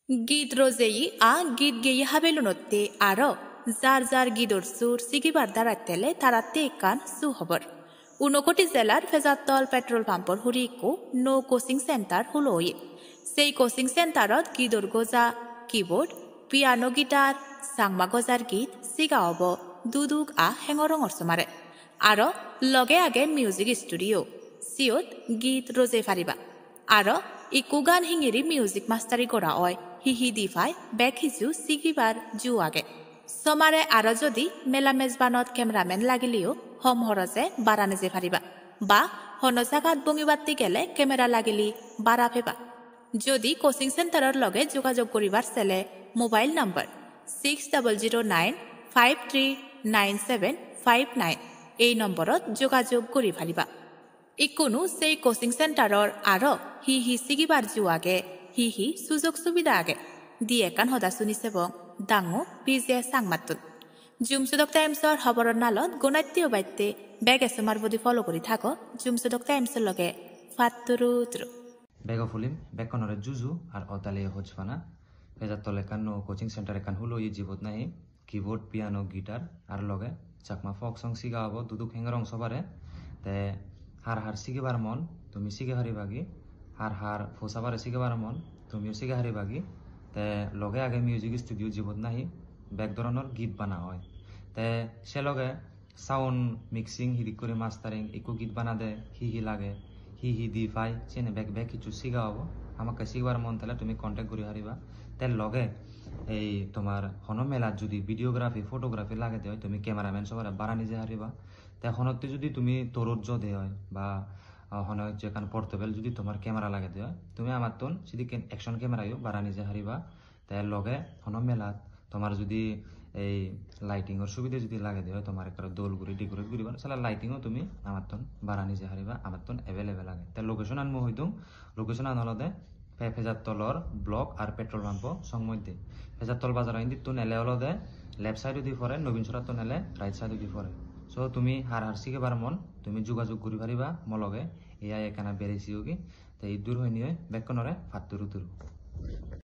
Gid rozeyi a gid geyi habelunotte aro যার যার গিদর সুর সিগিবার দাঁড়াতেলে তারাতে কান সুহবর উনকোটি জেলার ফেজাতল পেট্রোল পাম্পর হুরিকো নো কোচিং সেন্টার হুলোই সেই কোচিং সেন্টারত গিদর গোজা কিবোর্ড পিয়ানো গিটার সাংমা গজার গীত সিগাওব দুদুক আ হেঙরঙর সমারে আরো লগে আগে মিউজিক স্টুডিও সিওত গীত রোজে ফারিবা আরো ইকু গান হিঙিরি মিউজিক মাস্টারি করা হয় হিহি দিফাই বেক হিজু সিগিবার জু আগে সমারে আরো যদি মেলা মেজবানত ক্যামেরাম্যান লাগিলিও হম হরজে বারানে যে ফারিবা বা হন জাগাত বঙিবাত্তি গেলে ক্যামেরা লাগিলি বারা ফেবা যদি কোচিং সেন্টারের লগে যোগাযোগ করিবার চেলে মোবাইল নম্বর 6009539759 এই নম্বরত যোগাযোগ করি ফারিবা ইকুনো সেই কোচিং সেন্টারর আরো হি হি সিগিবার জু আগে হি হি সুযোগ সুবিধা আগে দিয়ে কান হদা শুনিছে বং ডাঙো পিজে সাংমাতুন জুমসুদক টাইমসর খবরের নালত গুণাত্মীয় বাদ্যে বেগ এসমার বদি ফলো করি থাকো জুমসুদক টাইমসর লগে ফাত্তুরুত্রু বেগ ফুলিম বেকনরে জুজু আর অতালে হজফানা ফেজার তলে কান কোচিং সেন্টারে কান হুলো ই জীবত নাই কিবোর্ড পিয়ানো গিটার আর লগে চাকমা ফক সং সিগা হব দুদুক হেঙ্গার অংশ পারে তে হার হার সিগেবার মন তুমি সিগে হারি বাগি হার হার ফোসাবারে সিগেবার মন তুমিও সিগে হারি বাগি তে লগে আগে মিউজিক স্টুডিও জীবত নাহি বেগ ধরনের গীত বানা হয় তে সে লগে সাউন্ড মিক্সিং হিদিক করে মাস্টারিং একু গীত বানা দে হি হি লাগে হি হি দি ফাই চেনে বেগ বেগ কিছু শিখা হব আমাকে শিখবার মন তাহলে তুমি কন্ট্যাক্ট করে হারিবা তার লগে এই তোমার হন মেলাত যদি ভিডিওগ্রাফি ফটোগ্রাফি লাগে দেয় তুমি ক্যামেরাম্যান সবার বাড়া নিজে হারিবা তখনতে যদি তুমি তরুজ্য দে হয় বা হন যেখান পোর্টেবল যদি তোমার ক্যামেরা লাগে দেয় তুমি আমার তোন যদি অ্যাকশন ক্যামেরাও বাড়া নিজে হারিবা তার লগে হন মেলাত তোমার যদি এই লাইটিংয়ের সুবিধা যদি লাগে দেয় তোমার একটা দোল করে ডেকোরেট করিবা সেটা লাইটিংও তুমি আমার তোন বাড়া নিজে হারিবা আমার তোন এভেলেবেল লাগে তার লোকেশন আনবো হইতো লোকেশন আনলদে ফেজারতলর ব্লক আর পেট্রোল পাম্প সংমধ্যে ফেজারতল বাজার আইন তো নেলে হলদে লেফট সাইডও দি পরে নবীন সরাত তো নেলে রাইট সাইডও দি পরে সো তুমি হার হার শিখেবার মন তুমি যোগাযোগ করি পারিবা মলগে এয়াই এখানে বেড়েছি কি তো এই দূর হয়ে নিয়ে বেকনরে ফাত্তুরু তুরু